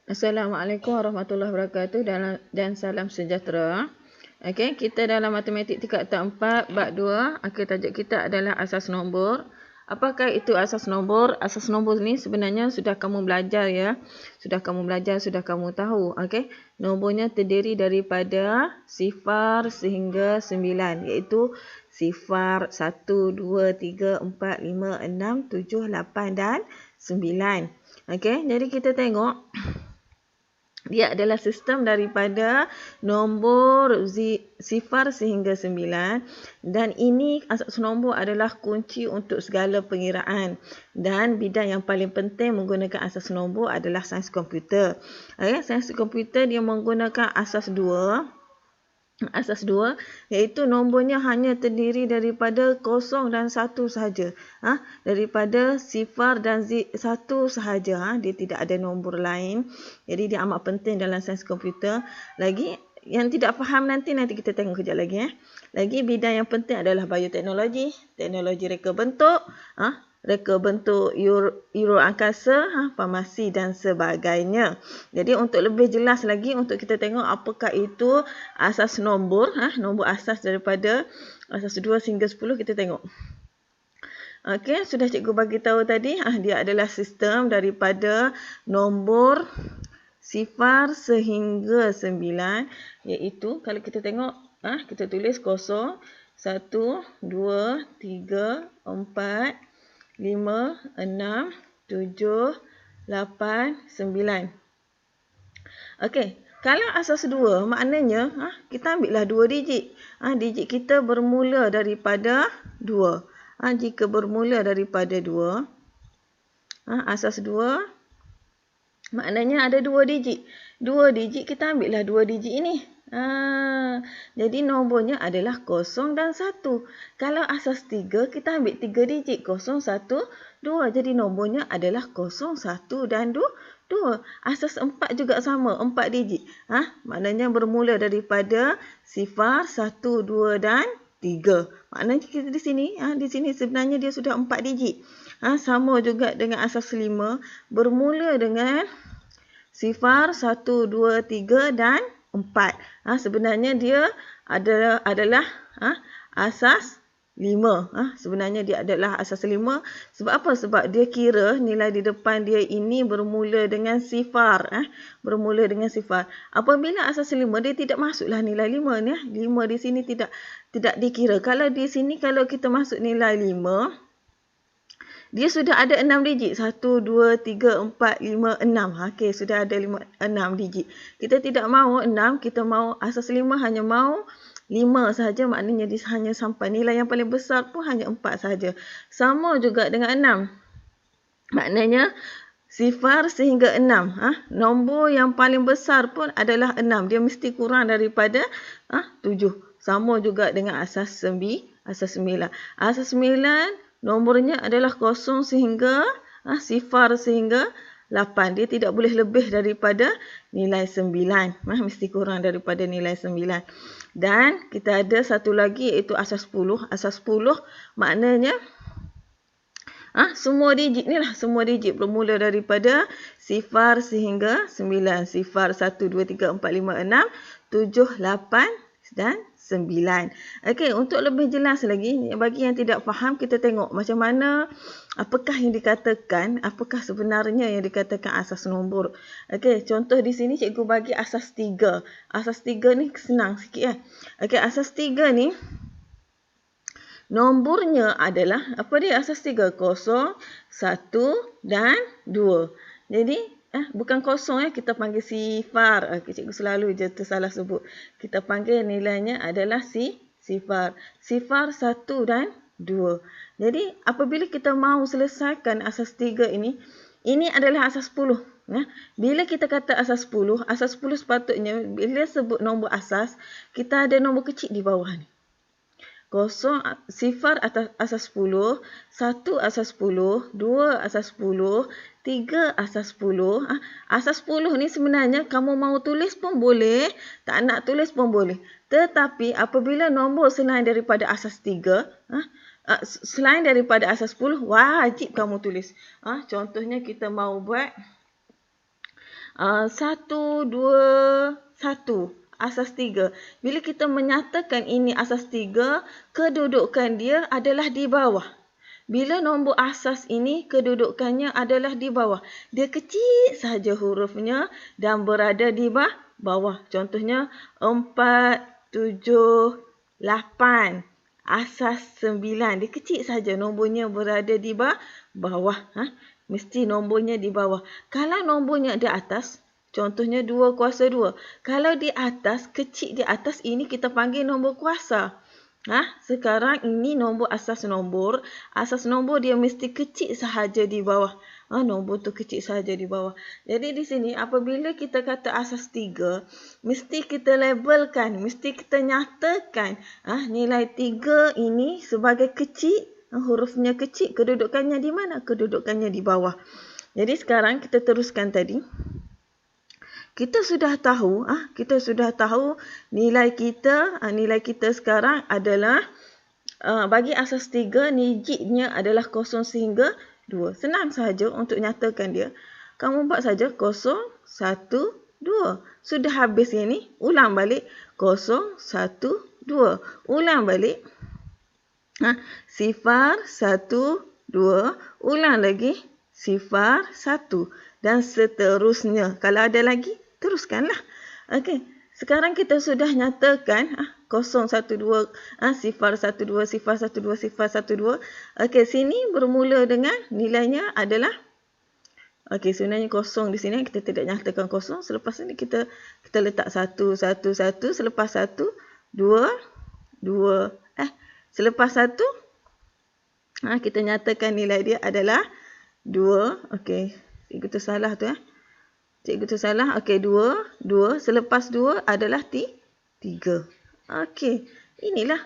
Assalamualaikum warahmatullahi wabarakatuh dan salam sejahtera. Okey, kita dalam matematik tingkat 4 bab 2, tajuk kita adalah asas nombor. Apakah itu asas nombor? Asas nombor ni sebenarnya sudah kamu belajar ya. Sudah kamu tahu. Okey. Nombornya terdiri daripada sifar sehingga 9, iaitu sifar 1 2 3 4 5 6 7 8 dan 9. Okey, jadi kita tengok dia adalah sistem daripada nombor sifar sehingga 9, dan ini asas nombor adalah kunci untuk segala pengiraan, dan bidang yang paling penting menggunakan asas nombor adalah sains komputer. Sains komputer dia menggunakan asas 2, iaitu nombornya hanya terdiri daripada 0 dan 1 sahaja. Daripada sifar dan 1 sahaja. Dia tidak ada nombor lain. Jadi dia amat penting dalam sains komputer. Lagi yang tidak faham nanti kita tengok kejap lagi. Lagi bidang yang penting adalah bioteknologi, teknologi reka bentuk, reka bentuk euro angkasa, farmasi dan sebagainya. Jadi untuk lebih jelas lagi, untuk kita tengok apakah itu asas nombor, nombor asas daripada asas 2 hingga 10, kita tengok. Okey, sudah cikgu bagi tahu tadi, dia adalah sistem daripada nombor sifar sehingga 9, iaitu kalau kita tengok, kita tulis 0, 1, 2, 3, 4, 5, 6, 7, 8, 9. Okey, kalau asas 2, maknanya kita ambillah 2 digit. Digit kita bermula daripada 2. Jika bermula daripada 2, asas 2, maknanya ada 2 digit. 2 digit, kita ambillah 2 digit ini. Jadi nombornya adalah 0 dan 1. Kalau asas 3, kita ambil 3 digit. 0, 1, 2. Jadi nombornya adalah 0, 1 dan 2. Asas 4 juga sama, 4 digit. Maknanya bermula daripada sifar 1, 2 dan 3. Maknanya kita di sini sebenarnya dia sudah 4 digit. Sama juga dengan asas 5, bermula dengan sifar 1, 2, 3 dan 4. Sebenarnya dia adalah asas 5. Sebenarnya dia adalah asas 5. Sebab apa? Sebab dia kira nilai di depan dia ini bermula dengan sifar. Bermula dengan sifar. Apabila asas 5, dia tidak masuklah nilai 5 ni. 5 di sini tidak dikira. Kalau di sini, kalau kita masuk nilai 5, dia sudah ada 6 digit. 1, 2, 3, 4, 5, 6. Okey, sudah ada 6 digit. Kita tidak mahu 6, kita mahu asas 5 hanya mahu 5 sahaja. Maknanya dia hanya sampai nilai yang paling besar pun hanya 4 sahaja. Sama juga dengan 6. Maknanya sifar sehingga 6. Nombor yang paling besar pun adalah 6. Dia mesti kurang daripada 7. Sama juga dengan asas 9. Asas 9, nombornya adalah 0 sehingga sifar sehingga 8. Dia tidak boleh lebih daripada nilai 9. Mesti kurang daripada nilai 9. Dan kita ada satu lagi, iaitu asas 10. Asas 10 maknanya semua digit ni lah. Semua digit bermula daripada sifar sehingga 9. Sifar 1, 2, 3, 4, 5, 6, 7, 8 dan 9. Okey, untuk lebih jelas lagi, bagi yang tidak faham, kita tengok macam mana, apakah yang dikatakan, apakah sebenarnya yang dikatakan asas nombor. Okey, contoh di sini cikgu bagi asas 3. Asas 3 ni senang sikit. Okey, asas 3 ni nombornya adalah, apa dia asas 3? 0, 1 dan 2. Jadi, bukan 0 kita panggil sifar. Cikgu selalu je tersalah sebut. Kita panggil nilainya adalah sifar. Sifar 1 dan 2. Jadi, apabila kita mahu selesaikan asas 3 ini adalah asas 10. Bila kita kata asas 10, asas 10 sepatutnya bila sebut nombor asas, kita ada nombor kecil di bawah ni. 0, sifar atas asas 10, 1 asas 10, 2 asas 10, 3 asas 10. Asas 10 ni sebenarnya kamu mahu tulis pun boleh, tak nak tulis pun boleh. Tetapi apabila nombor selain daripada asas 3, selain daripada asas 10, wajib kamu tulis. Contohnya kita mahu buat 1, 2, 1. Asas 3. Bila kita menyatakan ini asas 3, kedudukan dia adalah di bawah. Bila nombor asas ini kedudukannya adalah di bawah. Dia kecil sahaja hurufnya dan berada di bawah. Contohnya 4, 7, 8. Asas 9. Dia kecil sahaja nombornya berada di bawah. Mesti nombornya di bawah. Kalau nombornya di atas, contohnya 2 kuasa 2. Kalau di atas, kecil di atas, ini kita panggil nombor kuasa. Sekarang ini nombor asas nombor. Asas nombor dia mesti kecil sahaja di bawah. Nombor tu kecil sahaja di bawah. Jadi di sini apabila kita kata asas 3, mesti kita labelkan, mesti kita nyatakan nilai 3 ini sebagai kecil, hurufnya kecil, kedudukannya di mana? Kedudukannya di bawah. Jadi sekarang kita teruskan tadi. Kita sudah tahu nilai kita sekarang adalah bagi asas 3 digitnya adalah 0 sehingga 2. Senang sahaja untuk nyatakan dia. Kamu buat saja 0, 1, 2. Sudah habis ini, ulang balik 0, 1, 2. Ulang balik. Sifar 1, 2. Ulang lagi sifar 1 dan seterusnya. Kalau ada lagi, teruskanlah. Okey, sekarang kita sudah nyatakan 0, 1, 2, sifar 1, 2, sifar 1, 2, sifar 1, 2. Okey, sini bermula dengan nilainya adalah, okey, sebenarnya kosong di sini kita tidak nyatakan kosong. Selepas ini kita letak 1, 1, 1. Selepas 1, 2, 2. Selepas 1, kita nyatakan nilai dia adalah 2. Okey, cikgu tu salah tu. Cikgu tu salah. Okey, 2, 2. Selepas 2 adalah 3. Okey, inilah.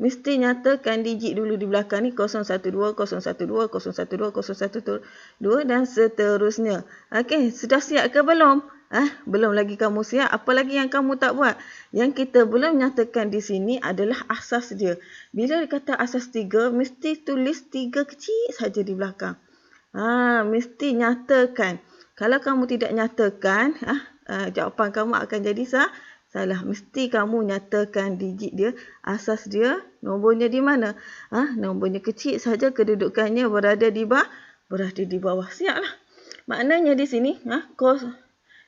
Mesti nyatakan digit dulu di belakang ni 012, 012, 012, 012 dan seterusnya. Okey, sudah siap ke belum? Belum lagi kamu siap. Apa lagi yang kamu tak buat? Yang kita belum nyatakan di sini adalah asas dia. Bila kata asas 3, mesti tulis 3 kecil saja di belakang. Mesti nyatakan. Kalau kamu tidak nyatakan, jawapan kamu akan jadi salah. Mesti kamu nyatakan digit dia, asas dia, nombornya di mana? Nombornya kecil saja, kedudukannya berada di bawah. Siaplah. Maknanya di sini,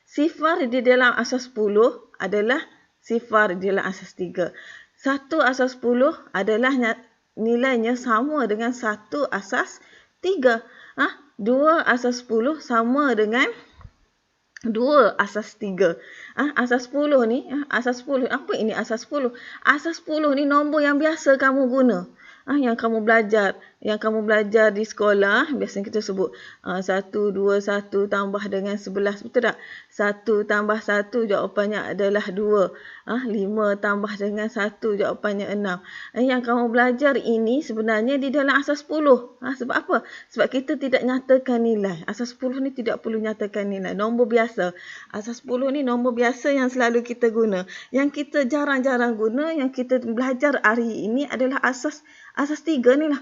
sifar di dalam asas 10 adalah sifar di dalam asas 3. 1 asas 10 adalah nilainya sama dengan 1 asas 3. 2 asas 10 sama dengan 2 asas 3. Asas 10 ni, asas 10, apa ini asas 10? Asas 10 ni nombor yang biasa kamu guna. Yang kamu belajar di sekolah, biasanya kita sebut 1, 2, 1 tambah dengan 11, betul tak? 1 tambah 1 jawapannya adalah 2. 5 tambah dengan 1 jawapannya 6. Yang kamu belajar ini sebenarnya di dalam asas 10. Sebab apa? Sebab kita tidak nyatakan nilai. Asas 10 ni tidak perlu nyatakan nilai. Nombor biasa. Asas 10 ni nombor biasa yang selalu kita guna. Yang kita jarang-jarang guna, yang kita belajar hari ini adalah asas 3 ni lah.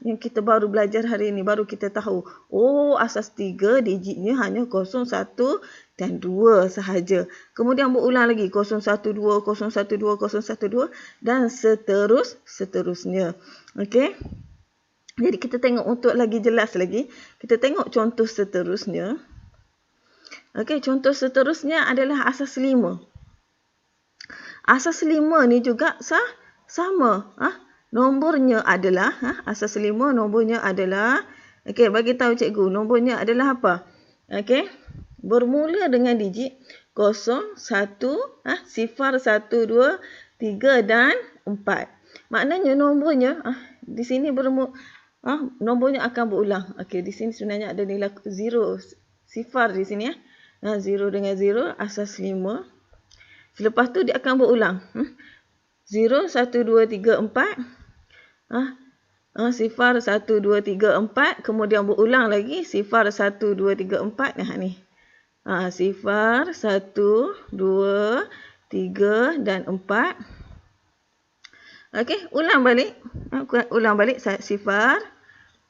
Yang kita baru belajar hari ini, baru kita tahu. Asas 3 digitnya hanya 0, 1 dan 2 sahaja. Kemudian berulang lagi 0, 1, 2, 0, 1, 2, 0, 1, 2 dan seterusnya. Okey. Jadi kita tengok untuk lagi jelas lagi. Kita tengok contoh seterusnya. Okey, contoh seterusnya adalah asas 5. Asas 5 ni juga sama. Nombornya adalah, asas 5 nombornya adalah, okey, bagi tahu cikgu, nombornya adalah apa? Okey, bermula dengan digit 0, 1, sifar 1, 2, 3 dan 4. Maknanya nombornya, di sini nombornya akan berulang. Okey, di sini sebenarnya ada nilai 0, sifar di sini. 0 dengan 0, asas 5. Selepas tu dia akan berulang. 0, 1, 2, 3, 4. Sifar 1, 2, 3, 4. Kemudian berulang lagi. Sifar 1, 2, 3, 4. Ni. Sifar 1, 2, 3 dan 4. Okey, ulang balik. Sifar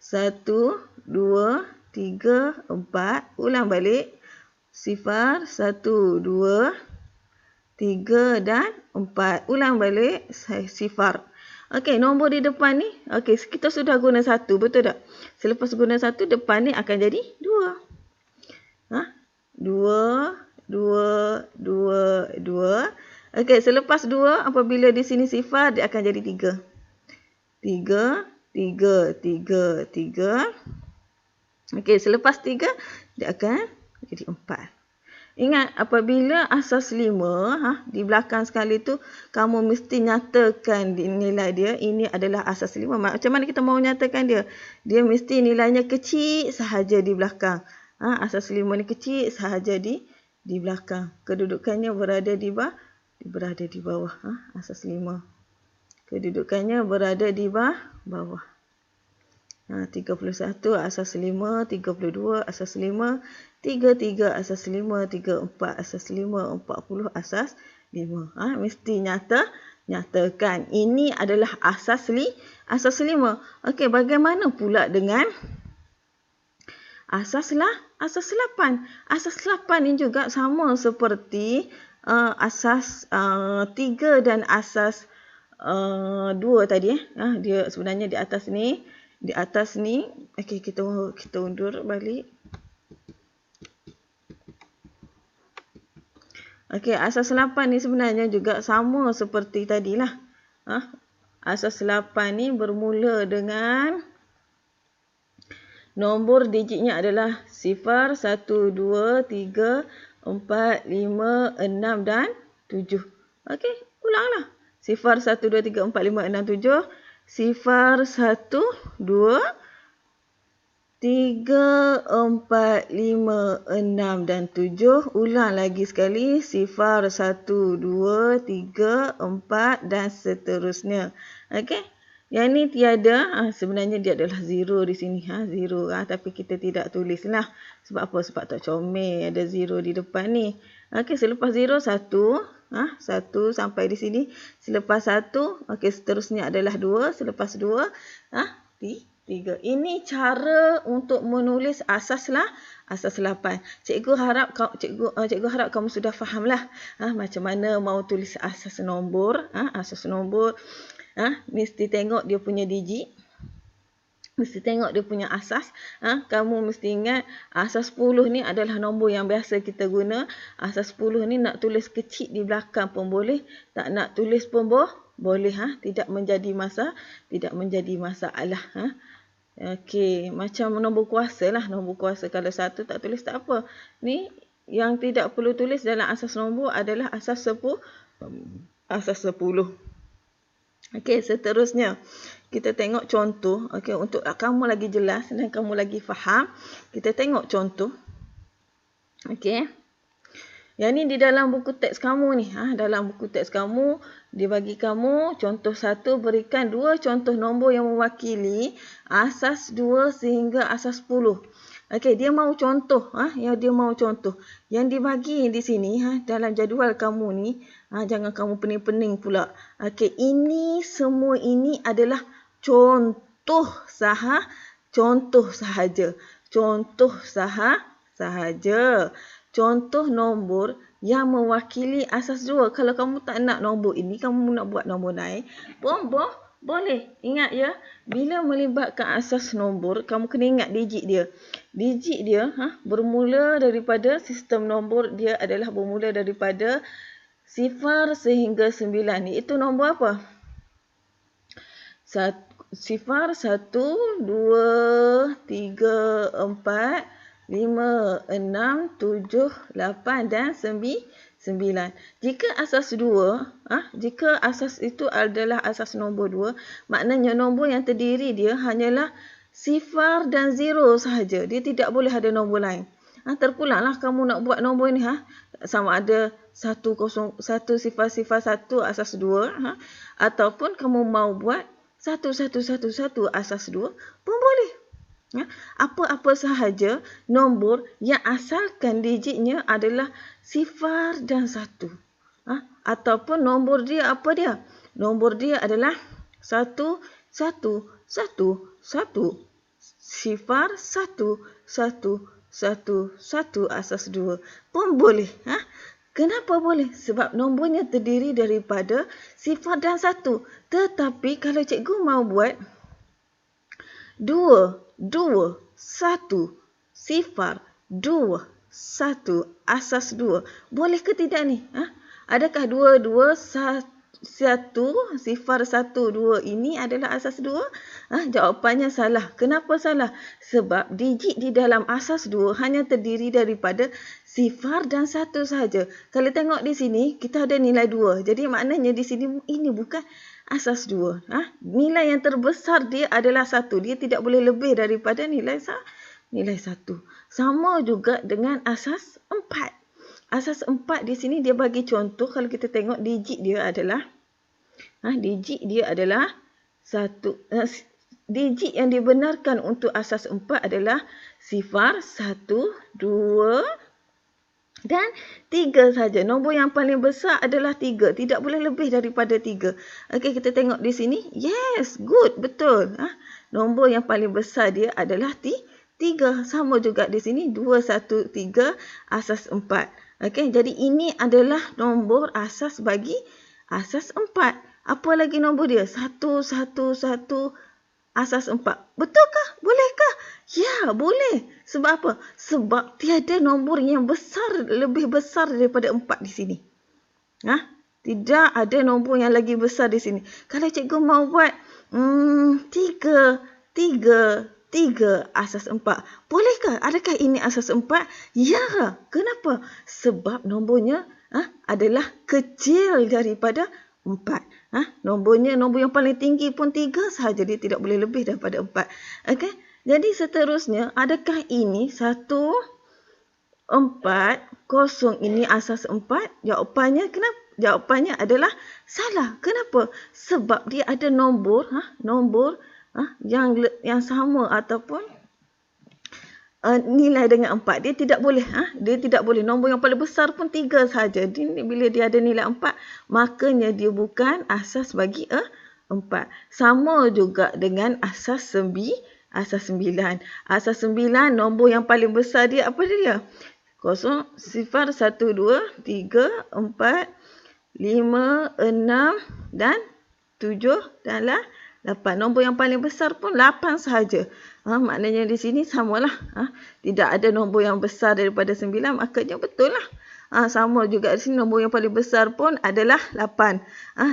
1, 2, 3, 4. Ulang balik. 0, 1, 2, 3 dan 4. Ulang balik 0. Okey, nombor di depan ni, okey, kita sudah guna 1, betul tak? Selepas guna 1, depan ni akan jadi 2. 2, 2, 2, 2. Okey, selepas 2, apabila di sini 0, dia akan jadi 3. 3, 3, 3, 3. Okey, selepas 3, dia akan jadi 4. Ingat, apabila asas 5, di belakang sekali tu, kamu mesti nyatakan nilai dia. Ini adalah asas 5. Macam mana kita mau nyatakan dia? Dia mesti nilainya kecil sahaja di belakang. Asas 5 ni kecil sahaja di belakang. Kedudukannya berada di bawah. Asas 5. Kedudukannya berada di bawah. 31 asas 5, 32 asas 5, 33 asas 5, 34 asas 5, 40 asas 5. Mesti nyatakan. Ini adalah asas 5. Okey, bagaimana pula dengan asas 8? Asas 8 ni juga sama seperti asas 3 dan asas 2 tadi. Dia sebenarnya di atas ni. Okey, kita undur balik. Okey, asas 8 ni sebenarnya juga sama seperti tadilah. Asas 8 ni bermula dengan nombor digitnya adalah 0, 1, 2, 3, 4, 5, 6 dan 7. Okey, ulanglah. 0, 1, 2, 3, 4, 5, 6, 7. 0, 1, 2, 3, 4, 5, 6, dan 7. Ulang lagi sekali. 0, 1, 2, 3, 4 dan seterusnya. Okey. Yang ni tiada. Sebenarnya dia adalah 0 di sini. 0. Tapi kita tidak tulislah. Sebab apa? Sebab tak comel. Ada 0 di depan ni. Okey. Selepas 0, 1. 1 sampai di sini. Selepas 1. Okey. Seterusnya adalah 2. Selepas 2. 3. Ini cara untuk menulis asas 8. Cikgu harap kamu sudah fahamlah macam mana mau tulis asas nombor. Asas nombor mesti tengok dia punya digit. Mesti tengok dia punya asas. Kamu mesti ingat asas 10 ni adalah nombor yang biasa kita guna. Asas 10 ni nak tulis kecil di belakang pun boleh. Tak nak tulis pun boleh. Tidak menjadi masalah. Okey, macam nombor kuasa lah. Nombor kuasa kalau 1 tak tulis tak apa. Ni yang tidak perlu tulis dalam asas nombor adalah asas 10. Okey, seterusnya kita tengok contoh. Okey, untuk kamu lagi jelas dan kamu lagi faham, kita tengok contoh. Okey. Yang ni di dalam buku teks kamu ni. Dalam buku teks kamu, dia bagi kamu contoh 1, berikan 2 contoh nombor yang mewakili asas 2 sehingga asas 10. Okey, dia mau contoh. Dia mau contoh. Yang dibagi di sini, dalam jadual kamu ni, jangan kamu pening-pening pula. Okey, ini semua ini adalah contoh sahaja. Contoh nombor yang mewakili asas 2. Kalau kamu tak nak nombor ini, kamu nak buat nombor lain, boleh. Ingat ya, bila melibatkan asas nombor, kamu kena ingat digit dia. Digit dia bermula daripada sistem nombor, dia adalah bermula daripada 0 sehingga 9. Itu nombor apa? 0, 1, 2, 3, 4, 5, 6, 7, 8 dan 9. Jika asas 2, jika asas itu adalah asas nombor 2, maknanya nombor yang terdiri dia hanyalah 0 dan 0 sahaja. Dia tidak boleh ada nombor lain. Terpulanglah kamu nak buat nombor ni. Sama ada 1, 0, 1, 0, 0, 1 asas 2. Ataupun kamu mau buat 1, 1, 1, 1 asas 2 pun boleh. Apa-apa sahaja nombor yang asalkan digitnya adalah 0 dan 1. Ataupun nombor dia apa dia? Nombor dia adalah 1, 1, 1, 1. 0, 1, 1, asas 2 pun boleh. Kenapa boleh? Sebab nombornya terdiri daripada sifar dan 1. Tetapi kalau cikgu mau buat 2, 1, sifar, 2, 1, asas 2. Boleh ke tidak ni? Adakah 2, 2, 1, sifar 1, 2 ini adalah asas 2? Jawapannya salah. Kenapa salah? Sebab digit di dalam asas 2 hanya terdiri daripada sifar dan 1 sahaja. Kalau tengok di sini, kita ada nilai 2. Jadi maknanya di sini ini bukan asas 2. Nilai yang terbesar dia adalah 1. Dia tidak boleh lebih daripada nilai 1. Sama juga dengan asas 4. Asas 4 di sini dia bagi contoh. Kalau kita tengok digit dia adalah digit yang dibenarkan untuk asas 4 adalah sifar, 1, 2 dan 3 saja. Nombor yang paling besar adalah 3. Tidak boleh lebih daripada 3. Okey, kita tengok di sini. Yes, good, betul. Nombor yang paling besar dia adalah 3. Sama juga di sini 2, 1, 3 asas 4. Okey, jadi ini adalah nombor asas bagi asas 4. Apa lagi nombor dia? 1, 1, 1 asas 4. Betulkah? Bolehkah? Ya, boleh. Sebab apa? Sebab tiada nombor yang besar, lebih besar daripada 4 di sini. Tidak ada nombor yang lagi besar di sini. Kalau cikgu mau buat 3 asas 4. Bolehkah? Adakah ini asas 4? Ya. Kenapa? Sebab nombornya adalah kecil daripada 4. Nombor yang paling tinggi pun 3 sahaja. Dia tidak boleh lebih daripada 4. Okey. Jadi seterusnya, adakah ini 1, 4, 0 ini asas 4? Jawapannya kenapa? Jawapannya adalah salah. Kenapa? Sebab dia ada nombor yang sama ataupun nilai dengan 4. Dia tidak boleh. Dia tidak boleh. Nombor yang paling besar pun 3 sahaja. Bila dia ada nilai 4, makanya dia bukan asas bagi 4. Sama juga dengan asas 9. Asas 9, nombor yang paling besar dia apa dia? 0, sifar, 1, 2, 3, 4, 5, 6 dan 7 dan 8. Nombor yang paling besar pun 8 sahaja. Maknanya di sini samalah. Tidak ada nombor yang besar daripada 9, maknanya betul lah. Sama juga di sini nombor yang paling besar pun adalah 8.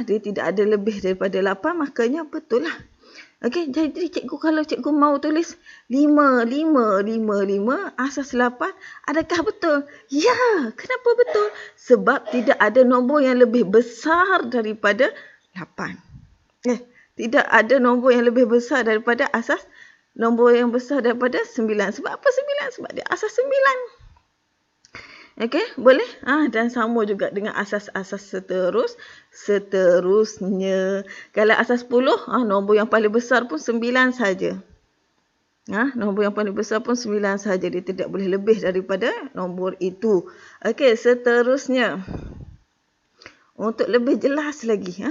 Dia tidak ada lebih daripada 8, maknanya betul lah. Okey, jadi kalau cikgu mau tulis 5 asas 8, adakah betul? Ya, kenapa betul? Sebab tidak ada nombor yang lebih besar daripada 8. Tidak ada nombor yang lebih besar daripada nombor yang besar daripada 9. Sebab apa 9? Sebab dia asas 9. Okey, boleh? Dan sama juga dengan asas-asas seterusnya. Kalau asas 10, nombor yang paling besar pun 9 saja. Nombor yang paling besar pun 9 saja. Dia tidak boleh lebih daripada nombor itu. Okey, seterusnya. Untuk lebih jelas lagi,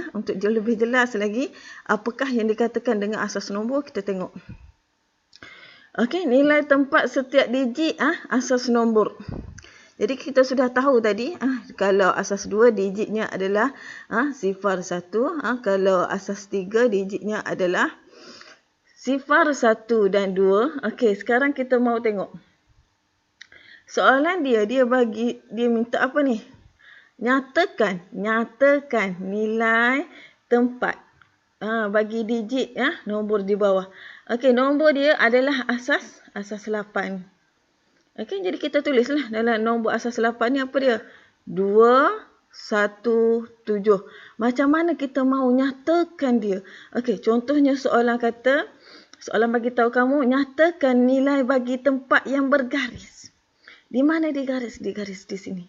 apakah yang dikatakan dengan asas nombor, kita tengok. Okey, nilai tempat setiap digit asas nombor. Jadi kita sudah tahu tadi, kalau asas 2 digitnya adalah sifar 1. Kalau asas 3 digitnya adalah sifar 1 dan 2. Okey, sekarang kita mau tengok. Soalan dia minta apa ni? Nyatakan nilai tempat bagi digit nombor di bawah. Okey, nombor dia adalah asas 8. Okey, jadi kita tulislah dalam nombor asas 8 ni apa dia? 2, 1, 7. Macam mana kita mau nyatakan dia? Okey, contohnya soalan bagi tahu kamu, nyatakan nilai bagi tempat yang bergaris. Di mana digaris? Digaris di sini.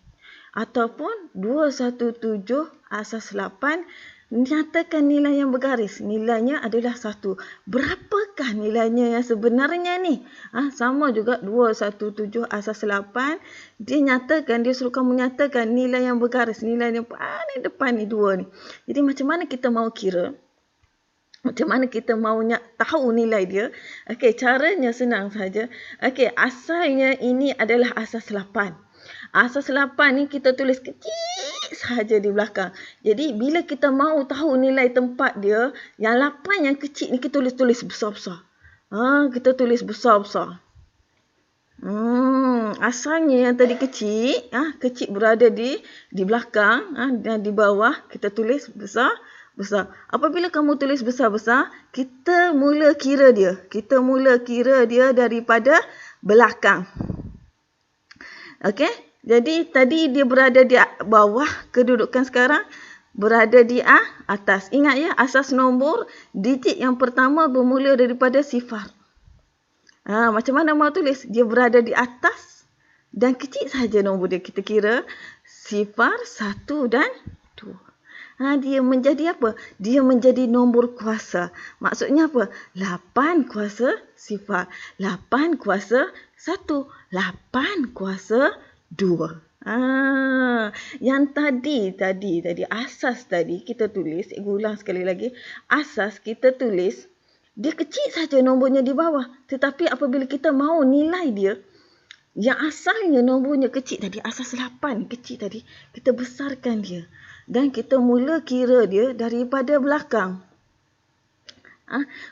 Ataupun 217 asas 8, nyatakan nilai yang bergaris. Nilainya adalah 1. Berapakah nilainya yang sebenarnya ni? Sama juga 217 asas 8. Dia suruh kamu nyatakan nilai yang bergaris. Nilai yang paling depan ni 2 ni. Jadi macam mana kita mau kira? Macam mana kita maunya tahu nilai dia? Okey, caranya senang saja. Okey, asalnya ini adalah asas 8. Asas 8 ni kita tulis kecil sahaja di belakang. Jadi bila kita mahu tahu nilai tempat dia, yang 8 yang kecil ni kita tulis besar-besar. Kita tulis besar-besar. Asalnya yang tadi kecil, kecil berada di belakang, dan di bawah kita tulis besar. Apabila kamu tulis besar-besar, kita mula kira dia. Kita mula kira dia daripada belakang. Okey? Jadi tadi dia berada di bawah, kedudukan sekarang berada di atas. Ingat ya, asas nombor, digit yang pertama bermula daripada sifar. Macam mana mau tulis? Dia berada di atas dan kecil saja nombor dia. Kita kira sifar, 1 dan 2. Dia menjadi apa? Dia menjadi nombor kuasa. Maksudnya apa? 8 kuasa sifar. 8 kuasa 1. 8 kuasa 2. Yang tadi asas tadi kita tulis, saya ulang sekali lagi. Asas kita tulis, dia kecil saja nombornya di bawah. Tetapi apabila kita mahu nilai dia, yang asalnya nombornya kecil tadi, asas 8 kecil tadi, kita besarkan dia. Dan kita mula kira dia daripada belakang.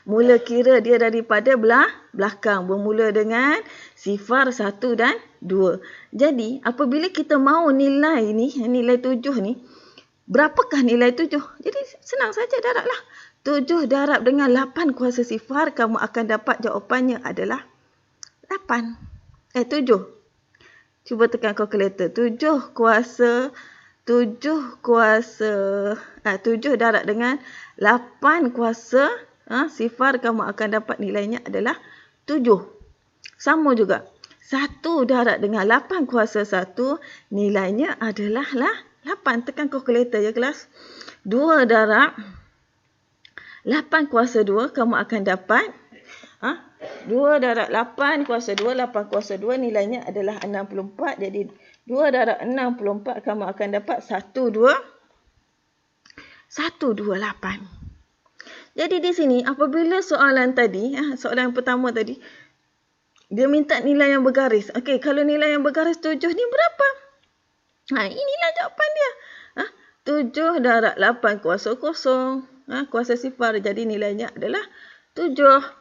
Mula kira dia daripada belakang. Bermula dengan sifar 1 dan 2. Jadi, apabila kita mahu nilai ni, nilai 7 ni, berapakah nilai 7? Jadi, senang saja darablah. 7 darab dengan 8 kuasa sifar, kamu akan dapat jawapannya adalah 8. 7. Cuba tekan kalkulator. 7 darab dengan 8 kuasa sifar, kamu akan dapat nilainya adalah 7. Sama juga. 1 darab dengan 8 kuasa 1, nilainya adalah 8. Tekan kalkulator ya kelas. 2 darab 8 kuasa 2, kamu akan dapat 2 darab 8 kuasa 2, 8 kuasa 2 nilainya adalah 64. Jadi 2 darab 64 kamu akan dapat 128. Jadi di sini apabila soalan tadi, soalan pertama tadi, dia minta nilai yang bergaris. Okey, kalau nilai yang bergaris 7 ni berapa? Inilah jawapan dia. 7 darab 8 kuasa 0, kuasa sifar, jadi nilainya adalah 7.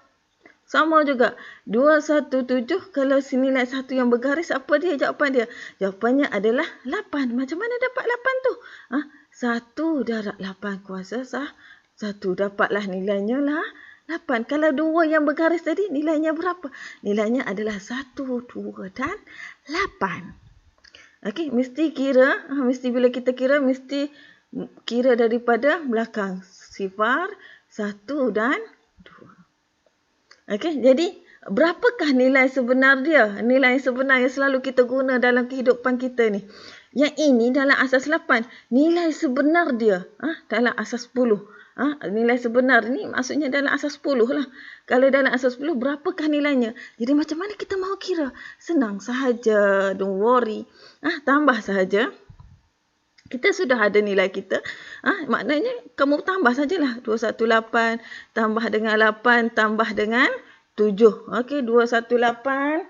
Sama juga. 217, kalau nilai 1 yang bergaris, apa dia jawapan dia? Jawapannya adalah 8. Macam mana dapat 8 tu? 1 darab 8 kuasa 1. Dapatlah nilainya lah 8. Kalau 2 yang bergaris tadi, nilainya berapa? Nilainya adalah 1, 2 dan 8. Okey, mesti kira. Mesti bila kita kira, mesti kira daripada belakang. Sifar, 1 dan 2. Okey, jadi berapakah nilai sebenar dia? Nilai sebenar yang selalu kita guna dalam kehidupan kita ni. Yang ini dalam asas 8. Nilai sebenar dia dalam asas 10. Nilai sebenar ni maksudnya dalam asas 10 lah. Kalau dalam asas 10, berapakah nilainya? Jadi macam mana kita mahu kira? Senang sahaja. Don't worry. Tambah sahaja. Kita sudah ada nilai kita. Maknanya kamu tambah sajalah. 218 tambah dengan 8 tambah dengan 7. Okey, 218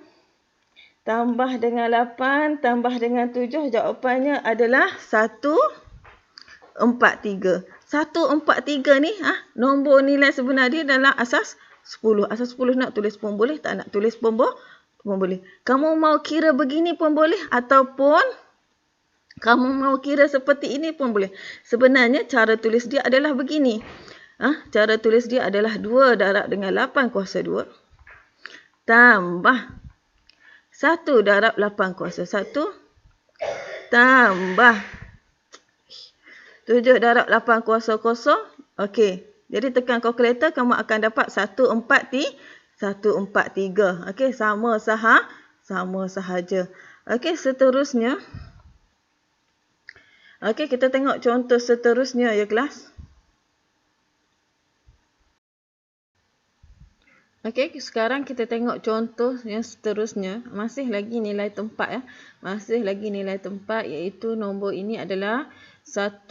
tambah dengan 8 tambah dengan 7. Jawapannya adalah 143. 143 ni nombor nilai sebenar dia dalam asas 10. Asas 10 nak tulis pun boleh, tak nak tulis pun boleh. Kamu mau kira begini pun boleh, ataupun kamu mau kira seperti ini pun boleh. Sebenarnya cara tulis dia adalah begini. Cara tulis dia adalah 2 darab dengan 8 kuasa 2 tambah 1 darab 8 kuasa 1 tambah 7 darab 8 kuasa 0. Okey. Jadi tekan kalkulator, kamu akan dapat 143. Okey, sama sahaja. Okey, seterusnya. Okey, kita tengok contoh seterusnya ya kelas. Okey, sekarang kita tengok contoh yang seterusnya. Masih lagi nilai tempat Masih lagi nilai tempat, iaitu nombor ini adalah 1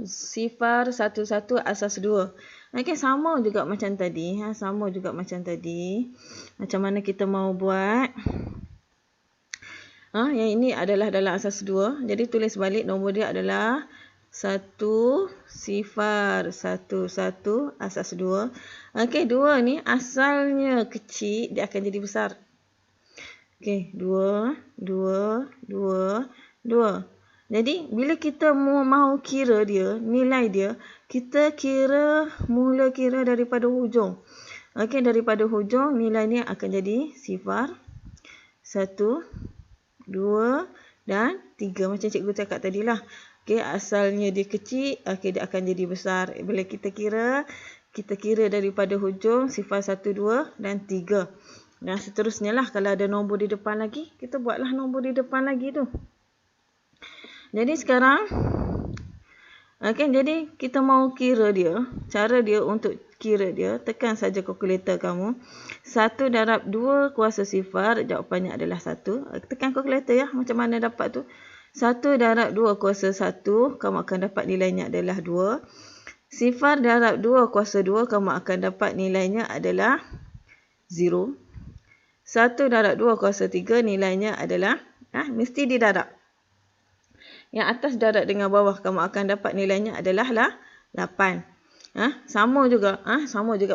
sifar 11 asas 2. Okey, sama juga macam tadi. Sama juga macam tadi. Macam mana kita mau buat? Yang ini adalah dalam asas 2. Jadi tulis balik nombor dia adalah 1, 0, 1, 1, asas 2. Okey, 2 ni asalnya kecil, dia akan jadi besar. Okey, 2, 2, 2, 2. Jadi, bila kita mau kira dia, nilai dia, kita mula kira daripada hujung. Okey, daripada hujung, nilai ni akan jadi 0, 1, 2 dan 3. Macam cikgu cakap tadilah. Okey, asalnya dia kecil, okey, dia akan jadi besar. Bila kita kira daripada hujung 0, 1, 2 dan 3. Dan seterusnya lah. Kalau ada nombor di depan lagi, kita buatlah nombor di depan lagi tu. Jadi sekarang, okey, jadi kita mau kira dia. Cara dia untuk kira dia, tekan saja kalkulator kamu. 1 darab 2 kuasa 0, jawapannya adalah 1. Tekan kalkulator ya, macam mana dapat tu. 1 darab 2 kuasa 1, kamu akan dapat nilainya adalah 2. 0 darab 2 kuasa 2, kamu akan dapat nilainya adalah 0. 1 darab 2 kuasa 3, nilainya adalah, mesti didarab. Yang atas darab dengan bawah, kamu akan dapat nilainya adalah 8. Sama juga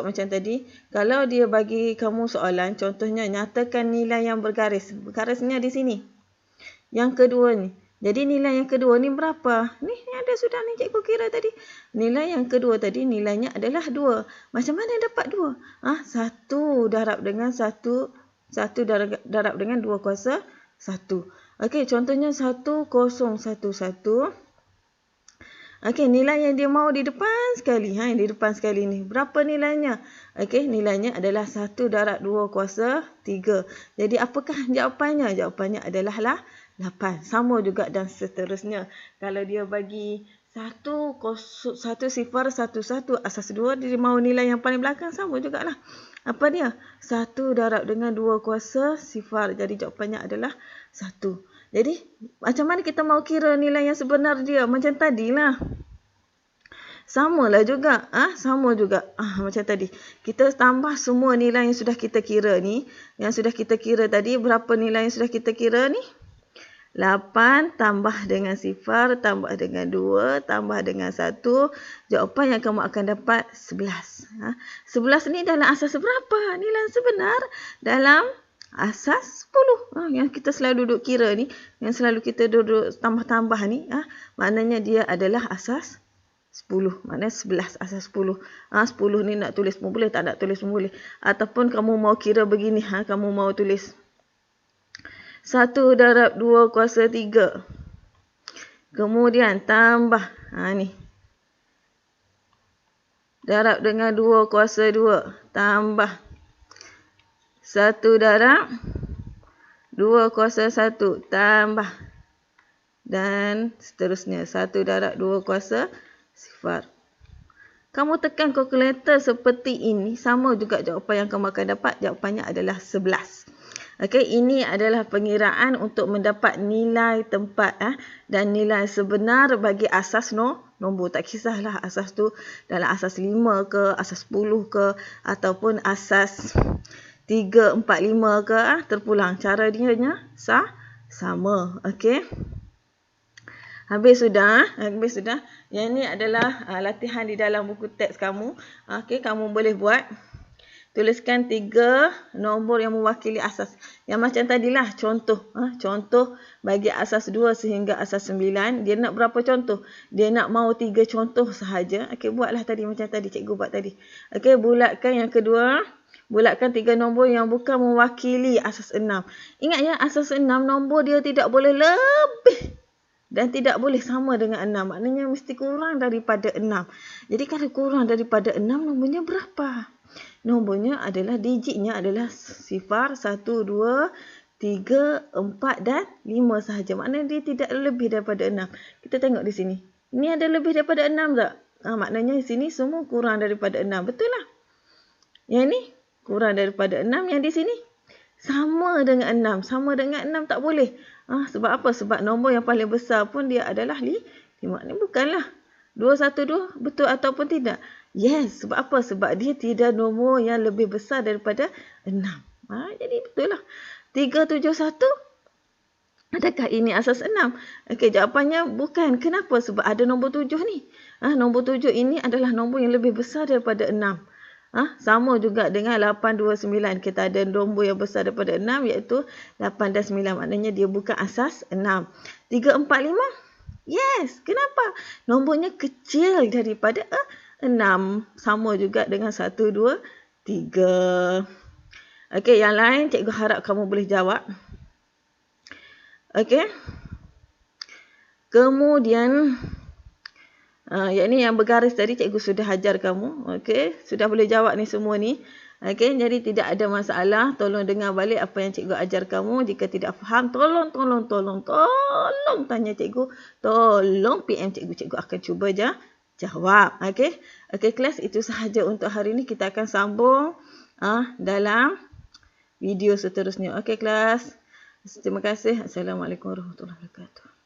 macam tadi. Kalau dia bagi kamu soalan, contohnya nyatakan nilai yang bergaris. Bergarisnya di sini. Yang kedua ni. Jadi nilai yang kedua ni berapa? Ni ada sudah ni cikgu kira tadi. Nilai yang kedua tadi nilainya adalah 2. Macam mana dapat 2? 1 darab dengan 1 darab dengan 2 kuasa 1. Okey, contohnya 1011. Okey, nilai yang dia mau di depan sekali. Yang di depan sekali ni. Berapa nilainya? Okey, nilainya adalah 1 darab 2 kuasa 3. Jadi, apakah jawapannya? Jawapannya adalah 8. Sama juga dan seterusnya. Kalau dia bagi 1, 0, 1, 1, asas 2, dia mau nilai yang paling belakang, sama jugalah. Apa dia? 1 darab dengan 2 kuasa 0. Jadi jawapannya adalah 1. Jadi macam mana kita mau kira nilai yang sebenar dia? Macam tadilah. Samalah juga. Sama juga. Macam tadi. Kita tambah semua nilai yang sudah kita kira ni. Yang sudah kita kira tadi. Berapa nilai yang sudah kita kira ni? 8 tambah dengan 0, tambah dengan 2, tambah dengan 1. Jawapan yang kamu akan dapat 11. 11 ni dalam asas berapa? Nilai sebenar dalam asas 10. Yang kita selalu duduk kira ni, yang selalu kita duduk tambah-tambah ni, maknanya dia adalah asas 10. Maknanya 11 asas 10. 10 ni nak tulis pun boleh, tak nak tulis pun boleh. Ataupun kamu mau kira begini, kamu mau tulis 1 darab 2 kuasa 3. Kemudian tambah. Ni. Darab dengan 2 kuasa 2. Tambah. 1 darab 2 kuasa 1. Tambah. Dan seterusnya. 1 darab 2 kuasa 0. Kamu tekan kalkulator seperti ini. Sama juga jawapan yang kamu akan dapat. Jawapannya adalah 11. Okey, ini adalah pengiraan untuk mendapat nilai tempat dan nilai sebenar bagi asas nombor. Tak kisahlah asas tu dalam asas 5 ke, asas 10 ke, ataupun asas 3, 4, 5 ke, terpulang. Cara dia sama. Okey. Habis sudah. Yang ni adalah latihan di dalam buku teks kamu. Okey, kamu boleh buat. Tuliskan 3 nombor yang mewakili asas. Yang macam tadilah contoh. Contoh bagi asas 2 sehingga asas 9. Dia nak berapa contoh? Dia nak mau 3 contoh sahaja. Okey, buatlah tadi macam tadi cikgu buat tadi. Okey, bulatkan yang kedua. Bulatkan 3 nombor yang bukan mewakili asas 6. Ingat ya, asas 6 nombor dia tidak boleh lebih. Dan tidak boleh sama dengan 6. Maknanya mesti kurang daripada 6. Jadi kalau kurang daripada 6, nombornya berapa? Nombornya adalah, digitnya adalah 0, 1, 2, 3, 4 dan 5 sahaja. Maknanya dia tidak lebih daripada 6. Kita tengok di sini. Ini ada lebih daripada 6 tak? Maknanya di sini semua kurang daripada 6. Betul lah. Yang ni kurang daripada 6. Yang di sini sama dengan 6. Sama dengan 6 tak boleh. Sebab apa? Sebab nombor yang paling besar pun dia adalah 5. Ini bukanlah 212 betul ataupun tidak. Yes, sebab apa? Sebab dia tidak nombor yang lebih besar daripada 6. Jadi betul lah. 371, adakah ini asas 6? Okey, jawapannya bukan. Kenapa? Sebab ada nombor 7 ni. Nombor 7 ini adalah nombor yang lebih besar daripada 6. Sama juga dengan 829. Kita ada nombor yang besar daripada 6 iaitu 8 dan 9. Maknanya dia bukan asas 6. 345? Yes. Kenapa? Nombornya kecil daripada 6. Sama juga dengan 1, 2, 3. Okey, yang lain cikgu harap kamu boleh jawab. Okey. Kemudian yang ni yang bergaris tadi cikgu sudah ajar kamu. Okey, sudah boleh jawab ni semua ni. Okey, jadi tidak ada masalah. Tolong dengar balik apa yang cikgu ajar kamu. Jika tidak faham, tolong tanya cikgu. Tolong PM cikgu. Cikgu akan cuba jawab. Okey. Okey kelas, itu sahaja untuk hari ini. Kita akan sambung dalam video seterusnya. Okey kelas. Terima kasih. Assalamualaikum warahmatullahi wabarakatuh.